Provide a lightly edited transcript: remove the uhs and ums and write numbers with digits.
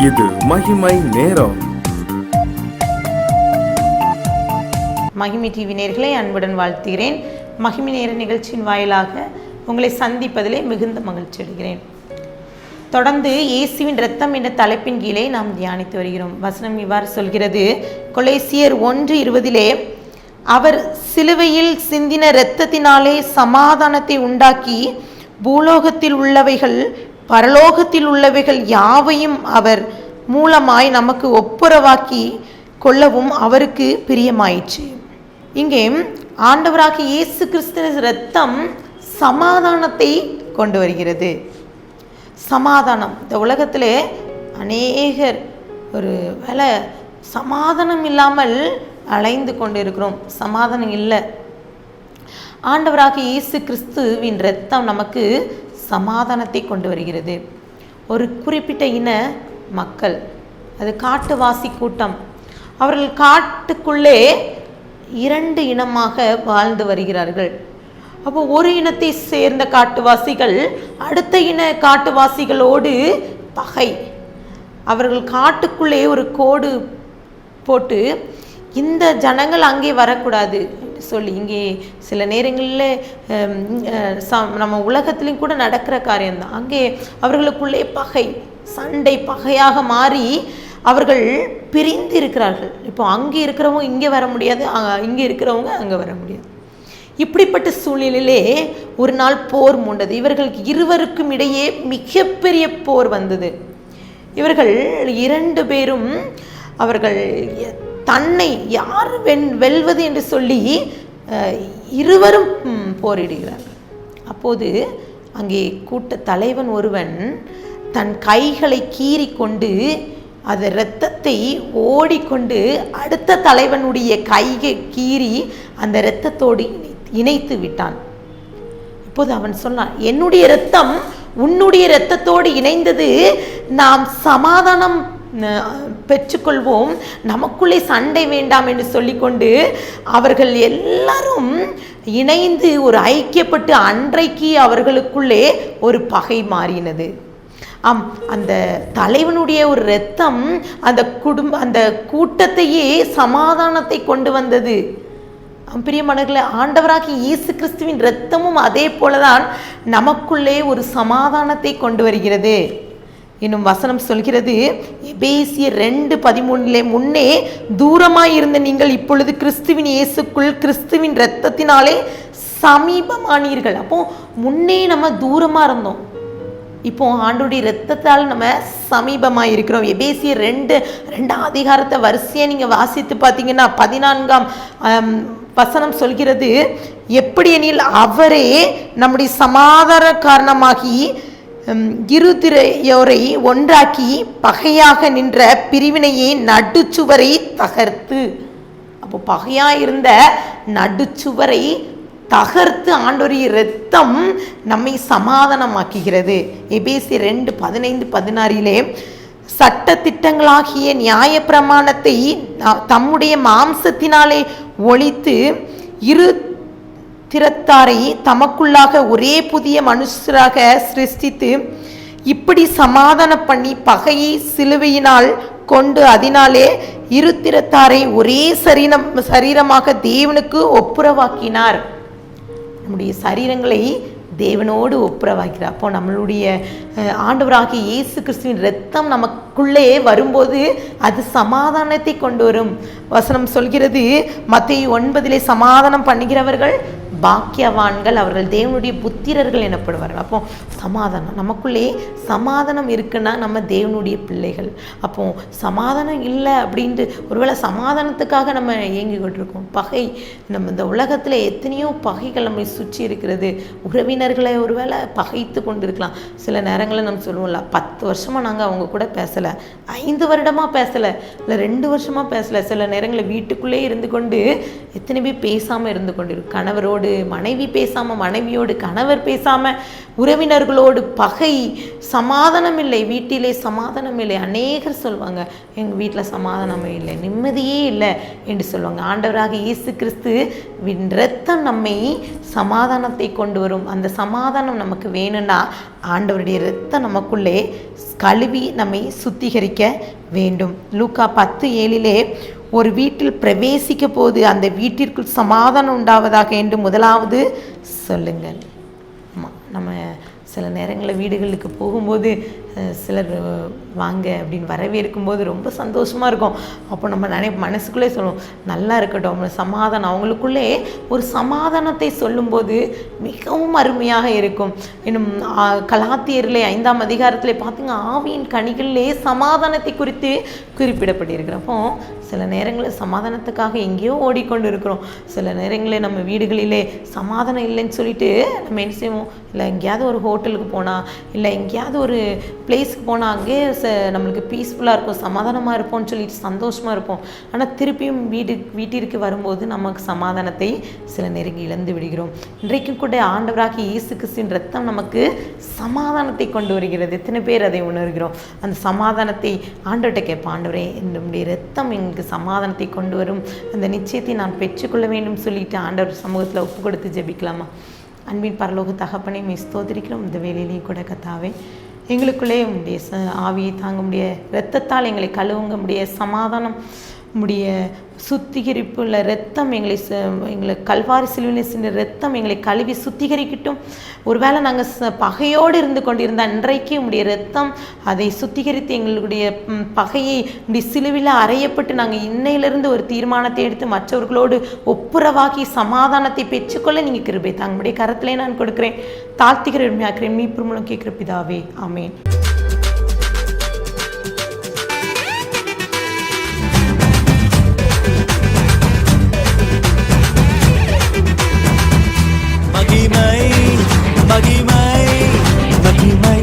இது மகிமை நேரம். மகிமை டிவி நேயர்களை அன்புடன் வாழ்த்துகிறேன். மகிமை நேர நிகழ்ச்சியின் வாயிலாக உங்களை சந்திப்பதிலே மிகுந்த மகிழ்ச்சி அடைகிறேன். தொடர்ந்து இயேசுவின் இரத்தம் என்ற தலைப்பின் கீழே நாம் தியானித்து வருகிறோம். வசனம் இவ்வாறு சொல்கிறது. கொலோசியர் 1:20 அவர் சிலுவையில் சிந்தின இரத்தத்தினாலே சமாதானத்தை உண்டாக்கி பூலோகத்தில் உள்ளவைகள் பரலோகத்தில் உள்ளவைகள் யாவையும் அவர் மூலமாய் நமக்கு ஒப்புரவாக்கி கொள்ளவும் அவருக்கு பிரியமாயிற்று. இங்கே ஆண்டவராகிய இயேசு கிறிஸ்துவின் இரத்தம் சமாதானத்தை கொண்டு வருகிறது. சமாதானம். இந்த உலகத்திலே அநேகர் ஒரு வேளை சமாதானம் இல்லாமல் அலைந்து கொண்டு இருக்கிறோம். சமாதானம் இல்லை. ஆண்டவராகிய இயேசு கிறிஸ்துவின் இரத்தம் நமக்கு சமாதானத்தை கொண்டு வருகிறது. ஒரு குறிப்பிட்ட இன மக்கள், அது காட்டுவாசி கூட்டம், அவர்கள் காட்டுக்குள்ளே 2 இனமாக வாழ்ந்து வருகிறார்கள். அப்போ ஒரு இனத்தை சேர்ந்த காட்டுவாசிகள் அடுத்த இன காட்டுவாசிகளோடு பகை. அவர்கள் காட்டுக்குள்ளே ஒரு கோடு போட்டு இந்த ஜனங்கள் அங்கே வரக்கூடாது சொல்லி, இங்கே சில நேரங்களில் நம்ம உலகத்திலையும் கூட நடக்கிற காரியம்தான். அங்கே அவர்களுக்குள்ளே பகை, சண்டை பகையாக மாறி அவர்கள் பிரிந்து இருக்கிறார்கள். இப்போ அங்கே இருக்கிறவங்க இங்கே வர முடியாது, இங்கே இருக்கிறவங்க அங்கே வர முடியாது. இப்படிப்பட்ட சூழ்நிலையிலே ஒரு நாள் போர் மூண்டது. இவர்களுக்கு இருவருக்கும் இடையே மிகப்பெரிய போர் வந்தது. இவர்கள் 2 பேரும் அவர்கள் தன்னை யார் வெல்வது என்று சொல்லி இருவரும் போரிடுகிறார்கள். அப்போது அங்கே கூட்ட தலைவன் ஒருவன் தன் கைகளை கீறி கொண்டு அது இரத்தத்தை ஓடிக்கொண்டு அடுத்த தலைவனுடைய கையை கீறி அந்த இரத்தத்தோடு இணைத்து விட்டான். இப்போது அவன் சொன்னான், என்னுடைய இரத்தம் உன்னுடைய இரத்தத்தோடு இணைந்தது, நாம் சமாதானம் பெற்றுக்கொள்வோம், நமக்குள்ளே சண்டை வேண்டாம் என்று சொல்லிக்கொண்டு அவர்கள் எல்லாரும் இணைந்து ஒரு ஐக்கியப்பட்டு அன்றைக்கு அவர்களுக்குள்ளே ஒரு பகை மாறினது. அந்த தலைவனுடைய ஒரு இரத்தம் அந்த கூட்டத்தையே சமாதானத்தை கொண்டு வந்தது. பிரியமானவர்களே, ஆண்டவராகிய இயேசு கிறிஸ்துவின் இரத்தமும் அதே போலதான் நமக்குள்ளே ஒரு சமாதானத்தை கொண்டு வருகிறது. இன்னும் வசனம் சொல்கிறது, எபேசியர் 2:13 முன்னே தூரமாயிருந்த நீங்கள் இப்பொழுது கிறிஸ்துவின் இயேசுக்குள் கிறிஸ்துவின் இரத்தத்தினாலே சமீபமானீர்கள். அப்போ முன்னே நம்ம தூரமா இருந்தோம், இப்போ ஆண்டவருடைய இரத்தத்தால் நம்ம சமீபமாக இருக்கிறோம். எபேசியர் 2 வரிசையை நீங்க வாசித்து பார்த்தீங்கன்னா 14ஆம் வசனம் சொல்கிறது, எப்படி எனில் அவரே நம்முடைய சமாதான காரணமாகி இருதிரையோரை ஒன்றாக்கி பகையாக நின்ற பிரிவினையை நடுச்சுவரை தகர்த்து. அப்போ பகையா இருந்த நடுச்சுவரை தகர்த்து ஆண்டவருடைய இரத்தம் நம்மை சமாதானமாக்குகிறது. எபேசியர் 2:15-16 சட்ட திட்டங்களாகிய நியாய பிரமாணத்தை தம்முடைய மாம்சத்தினாலே ஒழித்து இரு திறத்தாரை தமக்குள்ளாக ஒரே புதிய மனுஷராக சிருஷ்டித்து இப்படி சமாதான பண்ணி பகையை சிலுவையினால் கொண்டு அதனாலே இரு திறத்தாரை ஒரே சரீரமாக தேவனுக்கு ஒப்புரவாக்கினார். நம்முடைய சரீரங்களை தேவனோடு ஒப்புரவாக்கிறார். அப்போ நம்மளுடைய ஆண்டவராகிய இயேசு கிறிஸ்துவின் இரத்தம் நமக்குள்ளே வரும்போது அது சமாதானத்தை கொண்டு வரும். வசனம் சொல்கிறது, மத்தேயு 9 சமாதானம் பண்ணுகிறவர்கள் பாக்கியவான்கள், அவர்கள் தேவனுடைய புத்திரர்கள் எனப்படுவார்கள். அப்போ சமாதானம் நமக்குள்ளே சமாதானம் இருக்குன்னா நம்ம தேவனுடைய பிள்ளைகள். அப்போ சமாதானம் இல்லை அப்படின்ட்டு ஒருவேளை சமாதானத்துக்காக நம்ம இயங்கிக்கிட்டு இருக்கோம். பகை, நம்ம இந்த உலகத்தில் எத்தனையோ பகைகள் நம்மை சுற்றி இருக்கிறது. உறவினர்களை ஒருவேளை பகைத்து கொண்டு இருக்கலாம். சில நேரங்களில் நம்ம சொல்லுவோம்ல, 10 வருஷமாக நாங்கள் அவங்க கூட பேசலை, 5 வருடமாக பேசலை, இல்லை 2 வருஷமாக பேசலை. சில நேரங்களில் வீட்டுக்குள்ளே இருந்து கொண்டு எத்தனை பேர் பேசாமல் இருந்து கொண்டு இருக்கு. கணவரோடு மனைவி பேசாம, மனைவியோடு கணவர் பேசாம, உறவினர்களோடு பகை, சமாதானம் இல்லை, வீட்டிலே சமாதானம் இல்லை. அநேகர் சொல்லுவாங்க, எங்கள் வீட்டில் சமாதானமே இல்லை, நிம்மதியே இல்லை என்று சொல்லுவாங்க. ஆண்டவராக இயேசு கிறிஸ்து இரத்தம் நம்மை சமாதானத்தை கொண்டு வரும். அந்த சமாதானம் நமக்கு வேணும்னா ஆண்டவருடைய இரத்தம் நமக்குள்ளே கழுவி நம்மை சுத்திகரிக்க வேண்டும். லூக்கா 10:7 ஒரு வீட்டில் பிரவேசிக்க போது அந்த வீட்டிற்குள் சமாதானம் உண்டாவதாக என்று முதலாவது சொல்லுங்கள். ஆமாம், நம்ம சில நேரங்களில் வீடுகளுக்கு போகும்போது சிலர் வாங்க அப்படின்னு வரவேற்கும் போது ரொம்ப சந்தோஷமாக இருக்கும். அப்போ நம்ம மனசுக்குள்ளே சொல்லுவோம், நல்லா இருக்கட்டும், சமாதானம். அவங்களுக்குள்ளே ஒரு சமாதானத்தை சொல்லும்போது மிகவும் அருமையாக இருக்கும். இன்னும் கலாத்தியரிலே 5ஆம் அதிகாரத்திலே பார்த்திங்க, ஆவியின் கனிகளிலே சமாதானத்தை குறித்து குறிப்பிடப்பட்டிருக்கிறப்போ சில நேரங்களில் சமாதானத்துக்காக எங்கேயோ ஓடிக்கொண்டு இருக்கிறோம். சில நேரங்களில் நம்ம வீடுகளிலே சமாதானம் இல்லைன்னு சொல்லிட்டு நம்ம என்ன செய்வோம், இல்லை எங்கேயாவது ஒரு ஹோட்டலுக்கு போனால், இல்லை எங்கேயாவது ஒரு பிளேஸ்க்கு போனால் அங்கே நம்மளுக்கு பீஸ்ஃபுல்லாக இருக்கும், சமாதானமாக இருப்போம்னு சொல்லிட்டு சந்தோஷமாக இருப்போம். ஆனால் திருப்பியும் வீட்டிற்கு வரும்போது நமக்கு சமாதானத்தை சில நேரம் இழந்து விடுகிறோம். இன்றைக்கும் கூட ஆண்டவராகிய இயேசு கிறிஸ்துவின் இரத்தம் நமக்கு சமாதானத்தை கொண்டு வருகிறது. எத்தனை பேர் அதை உணர்கிறோம்? அந்த சமாதானத்தை ஆண்டவர்கிட்ட கேட்போம், ஆண்டவரே என்னுடைய இரத்தம் எனக்கு சமாதானத்தை கொண்டு வரும், அந்த நிச்சயத்தை நான் பெற்றுக்கொள்ள வேண்டும் சொல்லிட்டு ஆண்டவர் சமூகத்தில் ஒப்பு கொடுத்து ஜெபிக்கலாமா? அன்பின் பரலோக தகப்பனை ஸ்தோத்திரிக்கிறோம். இந்த வேலையிலையும் கூட கர்த்தாவே, எங்களுக்குள்ளே உடைய ஆவியை தாங்க முடிய இரத்தத்தால் எங்களை கழுவுங்க முடிய சமாதானம் உடைய சுத்திகரிப்பு உள்ள இரத்தம் எங்களை கல்வாரி சிலுவையில் சிந்தின இரத்தம் எங்களை கழுவி சுத்திகரிக்கட்டும். ஒருவேளை நாங்கள் பகையோடு இருந்து கொண்டிருந்தால் இன்றைக்கு உடைய இரத்தம் அதை சுத்திகரித்து எங்களுடைய பகையை உடைய சிலுவையில் அறையப்பட்டு நாங்கள் இன்னையிலிருந்து ஒரு தீர்மானத்தை எடுத்து மற்றவர்களோடு ஒப்புரவாக்கி சமாதானத்தை பெற்றுக்கொள்ள நீங்கள் கிருபை தாங்களுடைய கரத்திலே நான் கொடுக்கிறேன். தாழ்த்திக்கிற உண்மையாக்கிறேன். மீட்பு மூலம் கேட்கிற பிதாவே, ஆமேன். மகிமை மகிமை மகிமை